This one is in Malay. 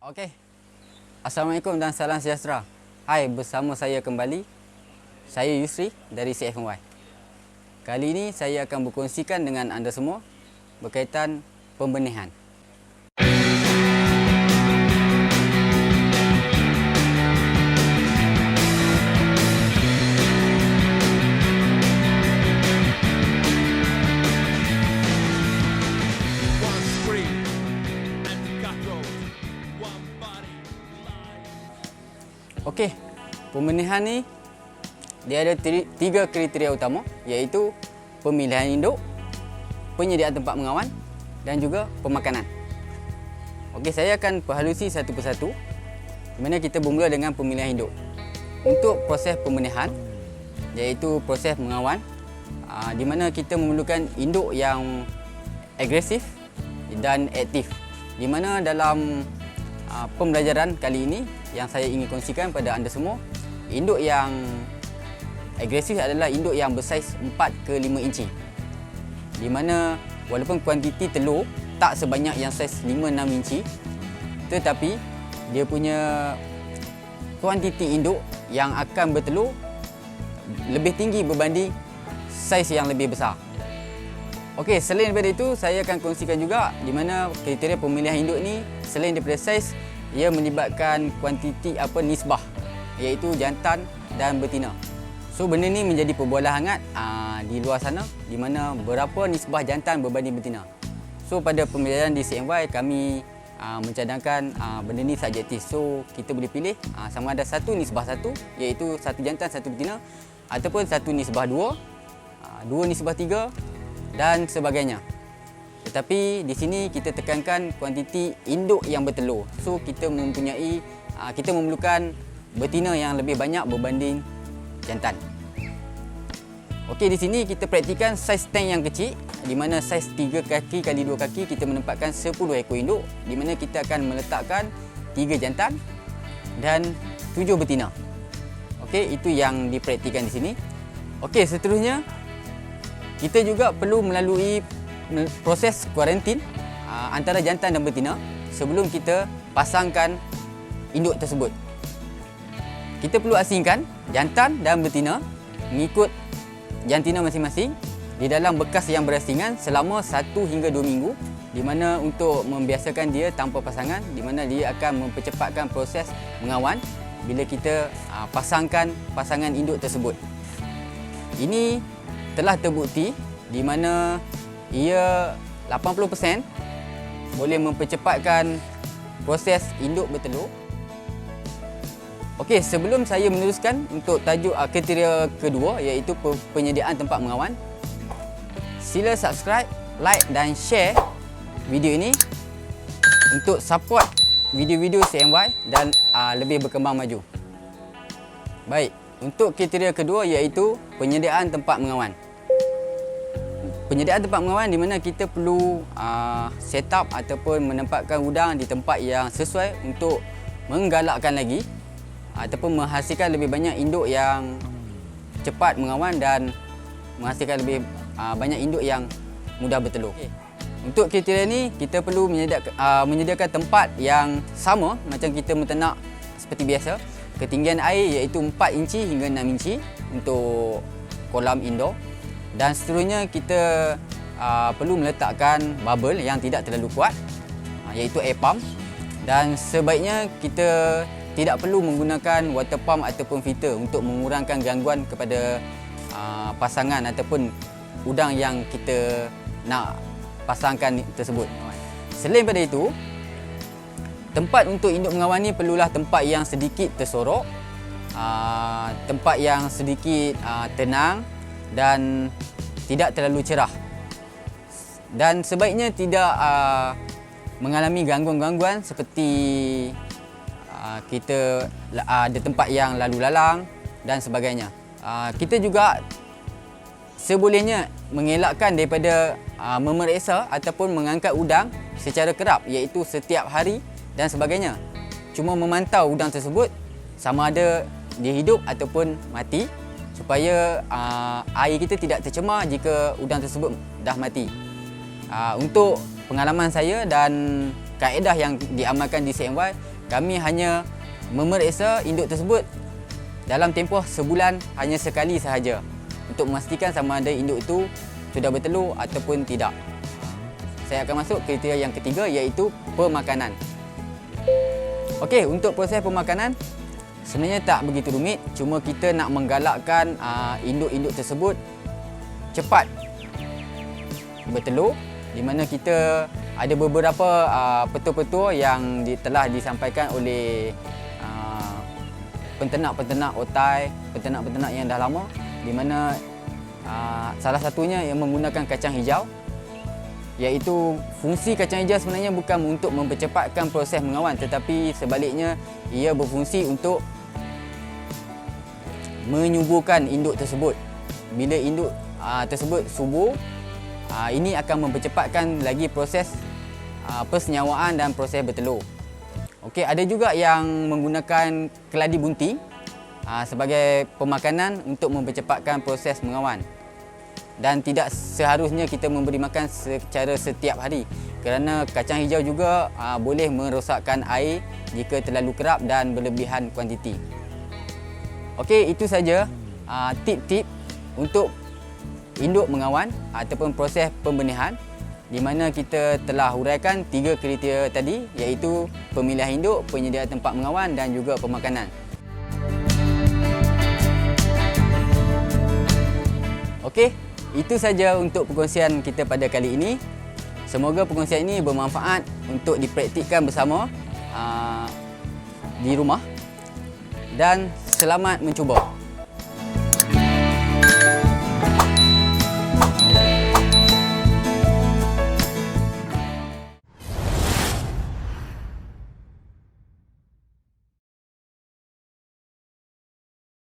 Okey. Assalamualaikum dan salam sejahtera. Hai, bersama saya kembali. Saya Yusri dari CFNY. Kali ini saya akan berkongsikan dengan anda semua berkaitan pembenihan. Okey, pembenihan ni dia ada tiga kriteria utama, iaitu pemilihan induk, penyediaan tempat mengawan dan juga pemakanan. Okey, saya akan perhalusi satu persatu, di mana kita bermula dengan pemilihan induk. Untuk proses pembenihan, iaitu proses mengawan, di mana kita memerlukan induk yang agresif dan aktif. Di mana dalam pembelajaran kali ini yang saya ingin kongsikan pada anda semua, induk yang agresif adalah induk yang bersaiz 4 ke 5 inci. Di mana walaupun kuantiti telur tak sebanyak yang saiz 5-6 inci, tetapi dia punya kuantiti induk yang akan bertelur lebih tinggi berbanding saiz yang lebih besar. Okey, selain daripada itu, saya akan kongsikan juga di mana kriteria pemilihan induk ni selain daripada saiz, ia melibatkan kuantiti nisbah, iaitu jantan dan betina. So benda ni menjadi perbualan hangat di luar sana, di mana berapa nisbah jantan berbanding betina. So pada pembelajaran di CMY kami mencadangkan benda ni subjektif. So kita boleh pilih sama ada 1:1, iaitu 1 jantan 1 betina, ataupun 1:2, 2:3 dan sebagainya. Tetapi di sini kita tekankan kuantiti induk yang bertelur. So kita memerlukan betina yang lebih banyak berbanding jantan. Okey, di sini kita praktikan saiz tank yang kecil, di mana saiz 3 kaki kali 2 kaki kita menempatkan 10 ekor induk, di mana kita akan meletakkan 3 jantan dan 7 betina. Okey, itu yang dipraktikan di sini. Okey, seterusnya kita juga perlu melalui proses kuarantin antara jantan dan betina sebelum kita pasangkan induk tersebut. Kita perlu asingkan jantan dan betina mengikut jantina masing-masing di dalam bekas yang berasingan selama 1 hingga 2 minggu, di mana untuk membiasakan dia tanpa pasangan, di mana dia akan mempercepatkan proses mengawan bila kita pasangkan pasangan induk tersebut. Ini telah terbukti di mana ia 80% boleh mempercepatkan proses induk bertelur. Okey, sebelum saya meneruskan untuk tajuk kriteria kedua, iaitu penyediaan tempat mengawan, sila subscribe, like dan share video ini untuk support video-video CMY dan lebih berkembang maju. Baik, untuk kriteria kedua iaitu penyediaan tempat mengawan. Penyediaan tempat mengawan di mana kita perlu set up ataupun menempatkan udang di tempat yang sesuai untuk menggalakkan lagi ataupun menghasilkan lebih banyak induk yang cepat mengawan dan menghasilkan lebih banyak induk yang mudah bertelur. Untuk kriteria ni kita perlu menyediakan tempat yang sama macam kita menternak seperti biasa. Ketinggian air iaitu 4 inci hingga 6 inci untuk kolam indoor. Dan seterusnya kita perlu meletakkan bubble yang tidak terlalu kuat, iaitu air pump. Dan sebaiknya kita tidak perlu menggunakan water pump ataupun filter untuk mengurangkan gangguan kepada pasangan ataupun udang yang kita nak pasangkan tersebut. Selain daripada itu, tempat untuk induk mengawan ni perlulah tempat yang sedikit tersorok, tempat yang sedikit tenang dan tidak terlalu cerah, dan sebaiknya tidak mengalami gangguan-gangguan seperti kita ada tempat yang lalu lalang dan sebagainya. Kita juga sebolehnya mengelakkan daripada memeriksa ataupun mengangkat udang secara kerap, iaitu setiap hari dan sebagainya. Cuma memantau udang tersebut sama ada dia hidup ataupun mati, supaya air kita tidak tercemar jika udang tersebut dah mati. Untuk pengalaman saya dan kaedah yang diamalkan di CMY, kami hanya memeriksa induk tersebut dalam tempoh sebulan hanya sekali sahaja untuk memastikan sama ada induk itu sudah bertelur ataupun tidak. Saya akan masuk kriteria yang ketiga, iaitu pemakanan. Okey, untuk proses pemakanan sebenarnya tak begitu rumit, cuma kita nak menggalakkan induk-induk tersebut cepat bertelur, di mana kita ada beberapa petua-petua yang telah disampaikan oleh penternak-penternak otai, penternak-penternak yang dah lama, di mana salah satunya yang menggunakan kacang hijau, iaitu fungsi kacang hijau sebenarnya bukan untuk mempercepatkan proses mengawan, tetapi sebaliknya ia berfungsi untuk menyuburkan induk tersebut. Bila induk tersebut subur, ini akan mempercepatkan lagi proses persenyawaan dan proses bertelur. Okey, ada juga yang menggunakan keladi bunting sebagai pemakanan untuk mempercepatkan proses mengawan. Dan tidak seharusnya kita memberi makan secara setiap hari, kerana kacang hijau juga boleh merosakkan air jika terlalu kerap dan berlebihan kuantiti. Okey, itu saja tip-tip untuk induk mengawan ataupun proses pembenihan, di mana kita telah huraikan 3 kriteria tadi, iaitu pemilihan induk, penyediaan tempat mengawan dan juga pemakanan. Okey, itu saja untuk perkongsian kita pada kali ini. Semoga perkongsian ini bermanfaat untuk dipraktikkan bersama di rumah, dan selamat mencuba.